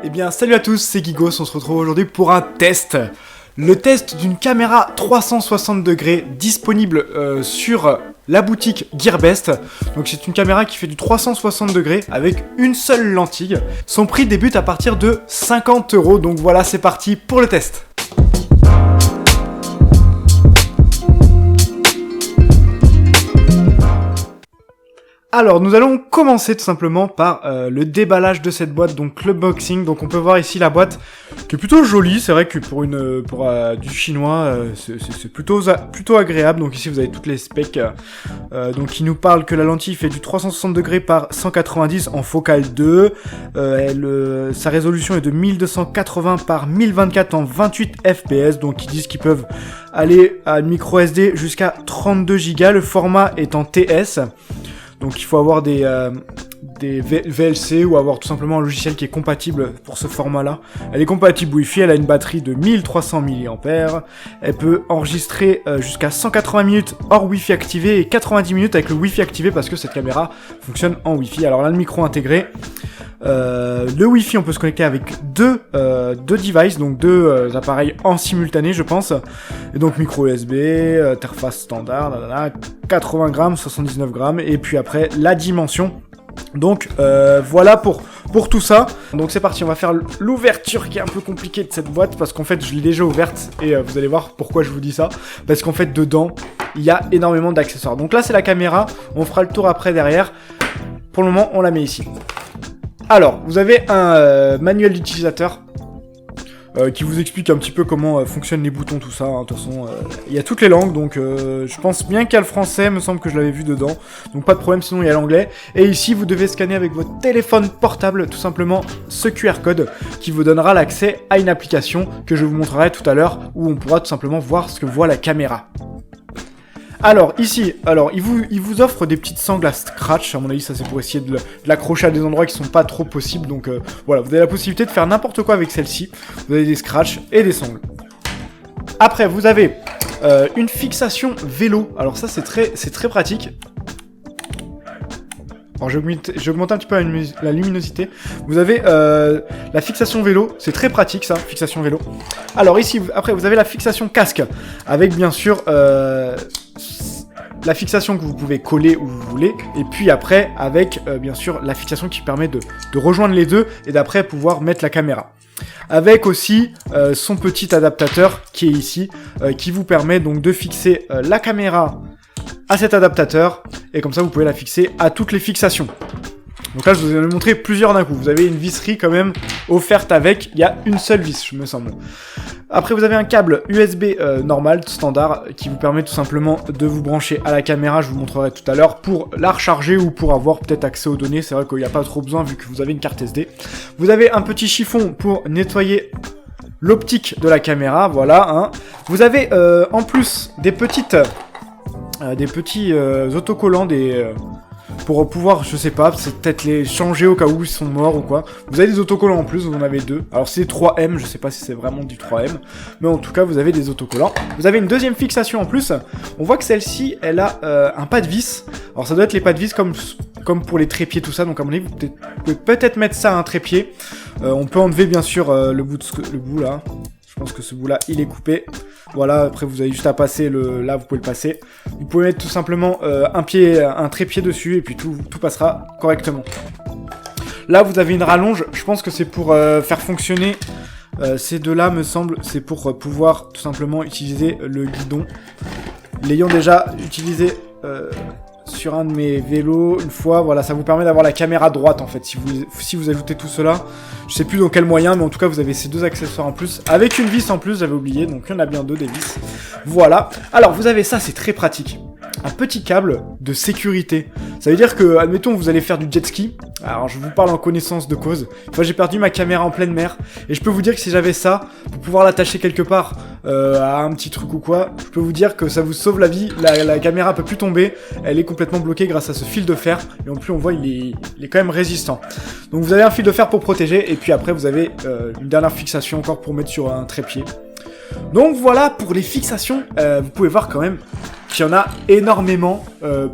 Eh bien salut à tous, c'est Gigos, on se retrouve aujourd'hui pour un test. Le test d'une caméra 360 degrés disponible sur la boutique Gearbest. Donc c'est une caméra qui fait du 360 degrés avec une seule lentille. Son prix débute à partir de 50 €, donc voilà, c'est parti pour le test. Alors, nous allons commencer tout simplement par le déballage de cette boîte, donc l'unboxing. Donc on peut voir ici la boîte qui est plutôt jolie, c'est vrai que pour du chinois, c'est plutôt agréable. Donc ici vous avez toutes les specs, donc il nous parle que la lentille fait du 360 degrés par 190 en focale 2. Sa résolution est de 1280 par 1024 en 28 fps, donc ils disent qu'ils peuvent aller à une micro SD jusqu'à 32 Go. Le format est en TS. Donc il faut avoir des VLC ou avoir tout simplement un logiciel qui est compatible pour ce format-là. Elle est compatible Wi-Fi, elle a une batterie de 1300 mAh. Elle peut enregistrer jusqu'à 180 minutes hors Wi-Fi activé et 90 minutes avec le Wi-Fi activé parce que cette caméra fonctionne en Wi-Fi. Alors là, le micro intégré. Le Wi-Fi, on peut se connecter avec deux devices, donc deux appareils en simultané, je pense. Et donc micro USB, interface standard, 80 grammes, 79 grammes, et puis après la dimension. Donc voilà pour tout ça. Donc c'est parti, on va faire l'ouverture qui est un peu compliquée de cette boîte parce qu'en fait je l'ai déjà ouverte et vous allez voir pourquoi je vous dis ça. Parce qu'en fait dedans il y a énormément d'accessoires. Donc là c'est la caméra, on fera le tour après derrière. Pour le moment on la met ici. Alors, vous avez un manuel d'utilisateur qui vous explique un petit peu comment fonctionnent les boutons, tout ça. De toute façon, il y a toutes les langues, donc je pense bien qu'il y a le français, me semble que je l'avais vu dedans. Donc pas de problème, sinon il y a l'anglais. Et ici, vous devez scanner avec votre téléphone portable, tout simplement, ce QR code qui vous donnera l'accès à une application que je vous montrerai tout à l'heure, où on pourra tout simplement voir ce que voit la caméra. Alors ici, il vous offre des petites sangles à scratch, à mon avis ça c'est pour essayer de l'accrocher à des endroits qui sont pas trop possibles, donc voilà, vous avez la possibilité de faire n'importe quoi avec celle-ci, vous avez des scratchs et des sangles. Après vous avez une fixation vélo, alors ça c'est très pratique. Alors j'augmente un petit peu la luminosité. Vous avez la fixation vélo, c'est très pratique ça, fixation vélo. Alors ici, après vous avez la fixation casque, avec bien sûr la fixation que vous pouvez coller où vous voulez, et puis après avec bien sûr la fixation qui permet de rejoindre les deux et d'après pouvoir mettre la caméra. Avec aussi son petit adaptateur qui est ici, qui vous permet donc de fixer la caméra à cet adaptateur, et comme ça vous pouvez la fixer à toutes les fixations. Donc là je vous ai montré plusieurs d'un coup, vous avez une visserie quand même offerte avec, il y a une seule vis je me semble. Après vous avez un câble USB normal, standard, qui vous permet tout simplement de vous brancher à la caméra, je vous montrerai tout à l'heure, pour la recharger ou pour avoir peut-être accès aux données, c'est vrai qu'il n'y a pas trop besoin vu que vous avez une carte SD. Vous avez un petit chiffon pour nettoyer l'optique de la caméra, voilà. Hein. Vous avez en plus des petits autocollants, pour pouvoir, je sais pas, c'est peut-être les changer au cas où ils sont morts ou quoi. Vous avez des autocollants en plus, vous en avez deux. Alors c'est 3M, je sais pas si c'est vraiment du 3M, mais en tout cas vous avez des autocollants. Vous avez une deuxième fixation en plus. On voit que celle-ci, elle a un pas de vis. Alors ça doit être les pas de vis comme pour les trépieds, tout ça. Donc à mon avis, vous pouvez peut-être mettre ça à un trépied. On peut enlever bien sûr le bout là. Je pense que ce bout là il est coupé. Voilà, après vous avez juste à passer là vous pouvez le passer. Vous pouvez mettre tout simplement un trépied dessus et puis tout passera correctement. Là vous avez une rallonge, je pense que c'est pour faire fonctionner ces deux-là me semble, c'est pour pouvoir tout simplement utiliser le guidon. L'ayant déjà utilisé sur un de mes vélos une fois, voilà, ça vous permet d'avoir la caméra droite en fait, si vous ajoutez tout cela. Je sais plus dans quel moyen, mais en tout cas vous avez ces deux accessoires en plus, avec une vis en plus, j'avais oublié, donc il y en a bien deux des vis. Voilà, alors vous avez ça, c'est très pratique. Un petit câble de sécurité. Ça veut dire que, admettons, vous allez faire du jet ski. Alors, je vous parle en connaissance de cause. Enfin, j'ai perdu ma caméra en pleine mer. Et je peux vous dire que si j'avais ça, pour pouvoir l'attacher quelque part à un petit truc ou quoi, je peux vous dire que ça vous sauve la vie. La caméra peut plus tomber. Elle est complètement bloquée grâce à ce fil de fer. Et en plus, on voit, il est quand même résistant. Donc, vous avez un fil de fer pour protéger. Et puis après, vous avez une dernière fixation encore pour mettre sur un trépied. Donc voilà pour les fixations, vous pouvez voir quand même qu'il y en a énormément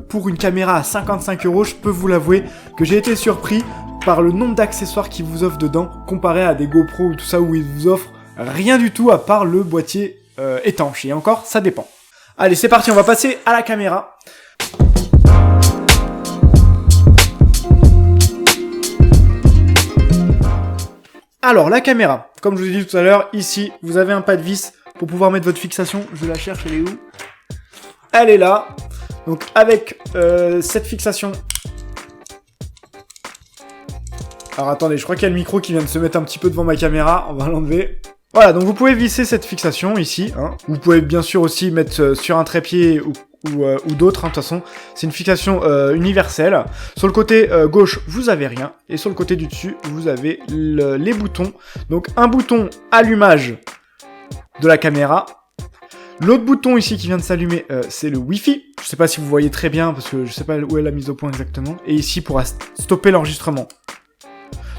pour une caméra à 55 €. Je peux vous l'avouer que j'ai été surpris par le nombre d'accessoires qu'ils vous offrent dedans, comparé à des GoPro ou tout ça où ils vous offrent rien du tout à part le boîtier étanche. Et encore, ça dépend. Allez, c'est parti, on va passer à la caméra. Alors, la caméra, comme je vous ai dit tout à l'heure, ici, vous avez un pas de vis pour pouvoir mettre votre fixation. Je la cherche, elle est où? Elle est là. Donc, avec cette fixation... Alors, attendez, je crois qu'il y a le micro qui vient de se mettre un petit peu devant ma caméra. On va l'enlever. Voilà, donc vous pouvez visser cette fixation ici. Hein. Vous pouvez bien sûr aussi mettre sur un trépied ou d'autres, hein, de toute façon. C'est une fixation universelle. Sur le côté gauche, vous avez rien. Et sur le côté du dessus, vous avez les boutons. Donc un bouton allumage de la caméra. L'autre bouton ici qui vient de s'allumer, c'est le Wi-Fi. Je sais pas si vous voyez très bien, parce que je sais pas où est la mise au point exactement. Et ici, pour stopper l'enregistrement.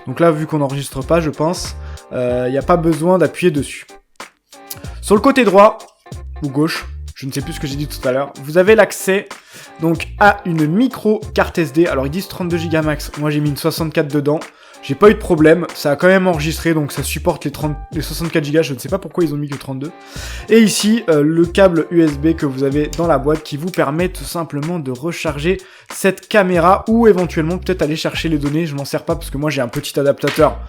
Donc là, vu qu'on n'enregistre pas, je pense, il n'y a pas besoin d'appuyer dessus. Sur le côté droit, ou gauche, je ne sais plus ce que j'ai dit tout à l'heure, vous avez l'accès donc à une micro carte SD. Alors ils disent 32 Go max, moi j'ai mis une 64 dedans. J'ai pas eu de problème, ça a quand même enregistré, donc ça supporte les 64 Go, je ne sais pas pourquoi ils ont mis que 32. Et ici, le câble USB que vous avez dans la boîte qui vous permet tout simplement de recharger cette caméra ou éventuellement peut-être aller chercher les données. Je m'en sers pas parce que moi j'ai un petit adaptateur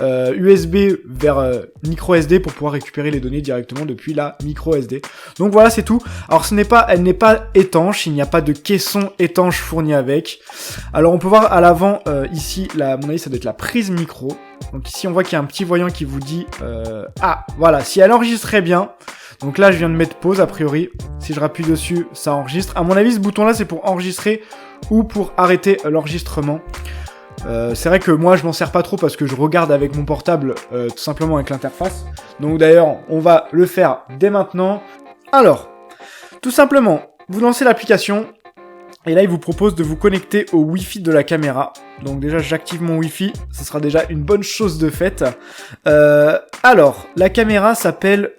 USB vers micro SD pour pouvoir récupérer les données directement depuis la micro SD. Donc voilà, c'est tout. Alors elle n'est pas étanche, il n'y a pas de caisson étanche fourni avec. Alors on peut voir à l'avant ici, à mon avis ça doit être la prise micro. Donc ici on voit qu'il y a un petit voyant qui vous dit ah voilà, si elle enregistrait bien. Donc là je viens de mettre pause a priori. Si je rappuie dessus, ça enregistre. À mon avis ce bouton là c'est pour enregistrer ou pour arrêter l'enregistrement. C'est vrai que moi je m'en sers pas trop parce que je regarde avec mon portable tout simplement avec l'interface. Donc d'ailleurs on va le faire dès maintenant. Alors, tout simplement, vous lancez l'application. Et là, il vous propose de vous connecter au Wi-Fi de la caméra. Donc déjà, j'active mon Wi-Fi. Ce sera déjà une bonne chose de faite. Alors, la caméra s'appelle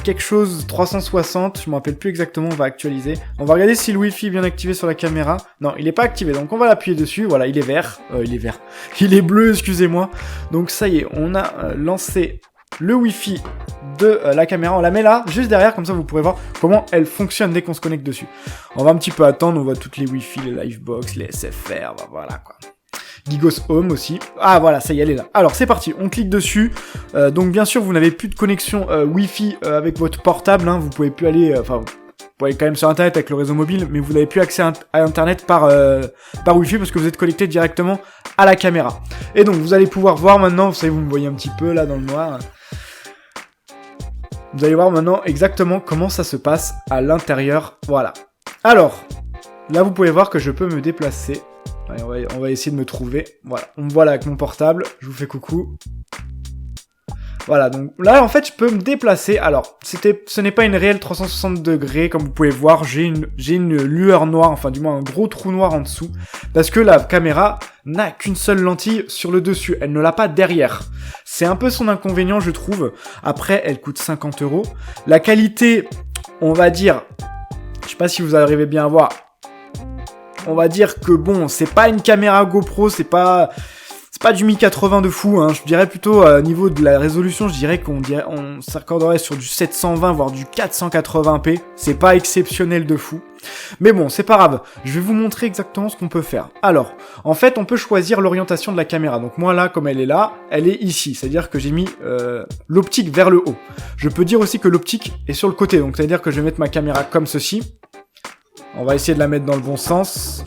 quelque chose 360. Je me rappelle plus exactement, on va actualiser. On va regarder si le Wi-Fi est bien activé sur la caméra. Non, il n'est pas activé, donc on va l'appuyer dessus. Voilà, il est vert. Il est bleu, excusez-moi. Donc ça y est, on a lancé le Wi-Fi de la caméra, on la met là, juste derrière, comme ça vous pourrez voir comment elle fonctionne dès qu'on se connecte dessus. On va un petit peu attendre, on voit toutes les Wi-Fi, les Livebox, les SFR, voilà quoi. Gigos Home aussi. Ah voilà, ça y est, elle est là. Alors c'est parti, on clique dessus. Donc bien sûr, vous n'avez plus de connexion Wi-Fi avec votre portable, hein. Vous pouvez plus aller, vous pouvez aller quand même sur internet avec le réseau mobile, mais vous n'avez plus accès à internet par Wi-Fi parce que vous êtes connecté directement à la caméra. Et donc vous allez pouvoir voir maintenant, vous savez, vous me voyez un petit peu là dans le noir. Vous allez voir maintenant exactement comment ça se passe à l'intérieur. Voilà. Alors, là vous pouvez voir que je peux me déplacer. Allez, on va essayer de me trouver. Voilà, on me voit là avec mon portable. Je vous fais coucou. Voilà, donc là en fait je peux me déplacer. Alors, ce n'est pas une réelle 360 degrés comme vous pouvez voir. J'ai une lueur noire, enfin du moins un gros trou noir en dessous. Parce que la caméra n'a qu'une seule lentille sur le dessus. Elle ne l'a pas derrière. C'est un peu son inconvénient je trouve. Après, elle coûte 50 €. La qualité, on va dire... Je sais pas si vous arrivez bien à voir. On va dire que bon, c'est pas une caméra GoPro, c'est pas du 1080 de fou, hein. Je dirais plutôt niveau de la résolution, je dirais qu'on s'accorderait sur du 720 voire du 480p. C'est pas exceptionnel de fou. Mais bon, c'est pas grave. Je vais vous montrer exactement ce qu'on peut faire. Alors, en fait, on peut choisir l'orientation de la caméra. Donc moi là, comme elle est là, elle est ici. C'est-à-dire que j'ai mis l'optique vers le haut. Je peux dire aussi que l'optique est sur le côté. Donc c'est-à-dire que je vais mettre ma caméra comme ceci. On va essayer de la mettre dans le bon sens.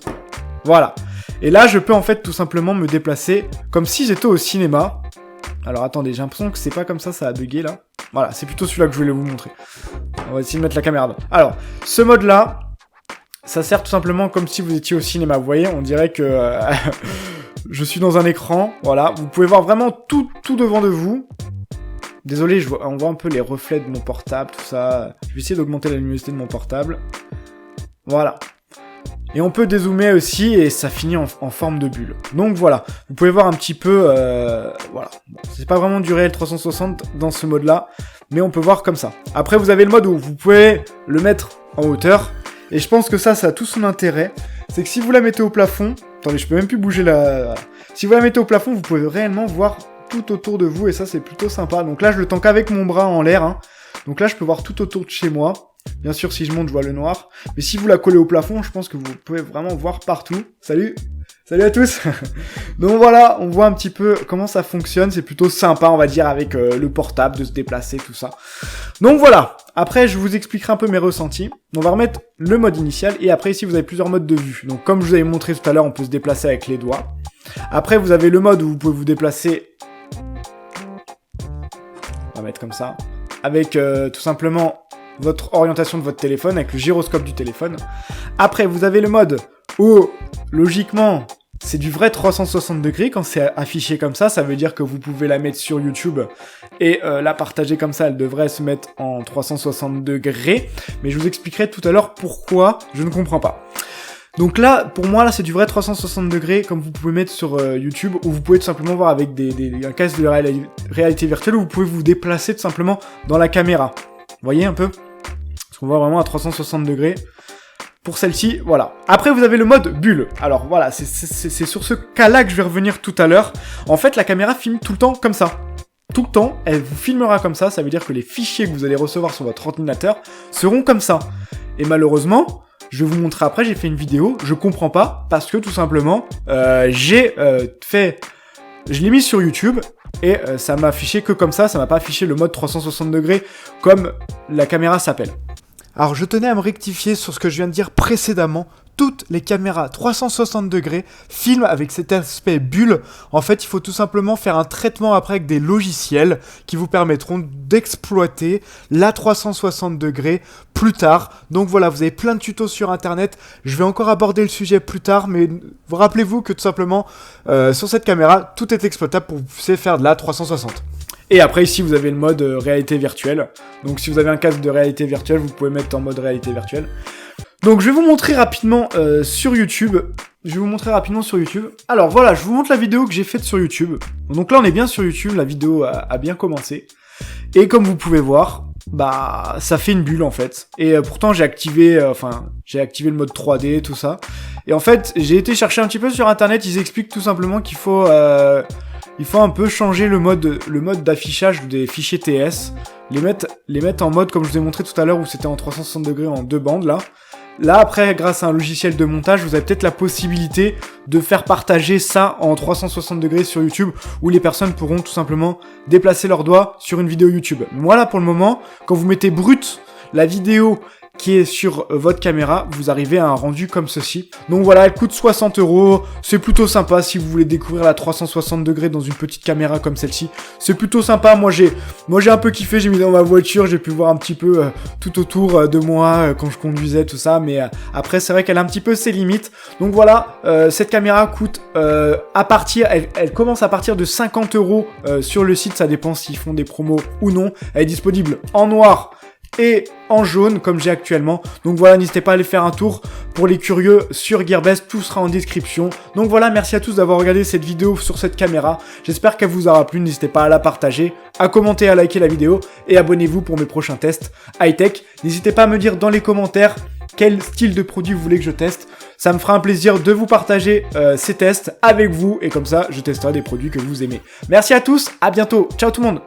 Voilà. Et là, je peux en fait tout simplement me déplacer comme si j'étais au cinéma. Alors attendez, j'ai l'impression que c'est pas comme ça a bugué là. Voilà, c'est plutôt celui-là que je voulais vous montrer. On va essayer de mettre la caméra là. Alors, ce mode-là, ça sert tout simplement comme si vous étiez au cinéma. Vous voyez, on dirait que je suis dans un écran. Voilà, vous pouvez voir vraiment tout devant de vous. Désolé, on voit un peu les reflets de mon portable, tout ça. Je vais essayer d'augmenter la luminosité de mon portable. Voilà. Et on peut dézoomer aussi et ça finit en forme de bulle. Donc voilà, vous pouvez voir un petit peu, voilà. Bon, c'est pas vraiment du réel 360 dans ce mode-là, mais on peut voir comme ça. Après, vous avez le mode où vous pouvez le mettre en hauteur. Et je pense que ça a tout son intérêt. C'est que si vous la mettez au plafond, attendez, je peux même plus bouger la... Si vous la mettez au plafond, vous pouvez réellement voir tout autour de vous et ça c'est plutôt sympa. Donc là je le tends qu'avec mon bras en l'air, hein. Donc là je peux voir tout autour de chez moi. Bien sûr si je monte je vois le noir. Mais si vous la collez au plafond, je pense que vous pouvez vraiment voir partout. Salut à tous. Donc voilà, on voit un petit peu comment ça fonctionne. C'est plutôt sympa on va dire avec le portable, de se déplacer, tout ça. Donc voilà, après je vous expliquerai un peu mes ressentis. On va remettre le mode initial et après ici vous avez plusieurs modes de vue. Donc comme je vous avais montré tout à l'heure, on peut se déplacer avec les doigts. Après vous avez le mode où vous pouvez vous déplacer. On va mettre comme ça. Avec tout simplement votre orientation de votre téléphone, avec le gyroscope du téléphone. Après, vous avez le mode où, logiquement, c'est du vrai 360 degrés. Quand c'est affiché comme ça veut dire que vous pouvez la mettre sur YouTube et la partager comme ça. Elle devrait se mettre en 360 degrés. Mais je vous expliquerai tout à l'heure pourquoi je ne comprends pas. Donc là, pour moi, là, c'est du vrai 360 degrés, comme vous pouvez mettre sur YouTube, où vous pouvez tout simplement voir avec un casque de réalité virtuelle, où vous pouvez vous déplacer tout simplement dans la caméra. Vous voyez un peu? Parce qu'on voit vraiment à 360 degrés. Pour celle-ci, voilà. Après, vous avez le mode bulle. Alors voilà, c'est sur ce cas-là que je vais revenir tout à l'heure. En fait, la caméra filme tout le temps comme ça. Tout le temps, elle vous filmera comme ça. Ça veut dire que les fichiers que vous allez recevoir sur votre ordinateur seront comme ça. Et malheureusement... je vais vous montrer après, j'ai fait une vidéo, je comprends pas, parce que tout simplement, je l'ai mis sur YouTube, et ça m'a affiché que comme ça m'a pas affiché le mode 360 degrés, comme la caméra s'appelle. Alors je tenais à me rectifier sur ce que je viens de dire précédemment. Toutes les caméras 360 degrés filment avec cet aspect bulle. En fait, il faut tout simplement faire un traitement après avec des logiciels qui vous permettront d'exploiter la 360 degrés plus tard. Donc voilà, vous avez plein de tutos sur internet. Je vais encore aborder le sujet plus tard, mais rappelez-vous que tout simplement, sur cette caméra, tout est exploitable pour que vous puissiez faire de la 360. Et après ici vous avez le mode réalité virtuelle. Donc si vous avez un casque de réalité virtuelle, vous pouvez mettre en mode réalité virtuelle. Donc je vais vous montrer rapidement sur YouTube. Alors voilà, je vous montre la vidéo que j'ai faite sur YouTube. Donc là on est bien sur YouTube, la vidéo a bien commencé. Et comme vous pouvez voir, bah ça fait une bulle en fait. Et pourtant j'ai activé le mode 3D, tout ça. Et en fait j'ai été chercher un petit peu sur internet, ils expliquent tout simplement qu'il faut un peu changer le mode d'affichage des fichiers TS. Les mettre en mode comme je vous ai montré tout à l'heure où c'était en 360 degrés en deux bandes là. Là, après, grâce à un logiciel de montage, vous avez peut-être la possibilité de faire partager ça en 360 degrés sur YouTube, où les personnes pourront tout simplement déplacer leurs doigts sur une vidéo YouTube. Moi, là, pour le moment, quand vous mettez brut la vidéo qui est sur votre caméra, vous arrivez à un rendu comme ceci. Donc voilà, elle coûte 60 €. C'est plutôt sympa si vous voulez découvrir la 360 degrés dans une petite caméra comme celle-ci. C'est plutôt sympa. Moi j'ai un peu kiffé, j'ai mis dans ma voiture, j'ai pu voir un petit peu tout autour de moi quand je conduisais, tout ça. Mais après, c'est vrai qu'elle a un petit peu ses limites. Donc voilà, cette caméra coûte elle commence à partir de 50 € sur le site. Ça dépend s'ils font des promos ou non. Elle est disponible en noir et en jaune comme j'ai actuellement. Donc voilà, n'hésitez pas à aller faire un tour pour les curieux sur Gearbest, tout sera en description. Donc voilà, merci à tous d'avoir regardé cette vidéo sur cette caméra. J'espère qu'elle vous aura plu, n'hésitez pas à la partager, à commenter, à liker la vidéo et abonnez-vous pour mes prochains tests high-tech. N'hésitez pas à me dire dans les commentaires quel style de produit vous voulez que je teste. Ça me fera un plaisir de vous partager ces tests avec vous et comme ça je testerai des produits que vous aimez. Merci à tous, à bientôt, ciao tout le monde.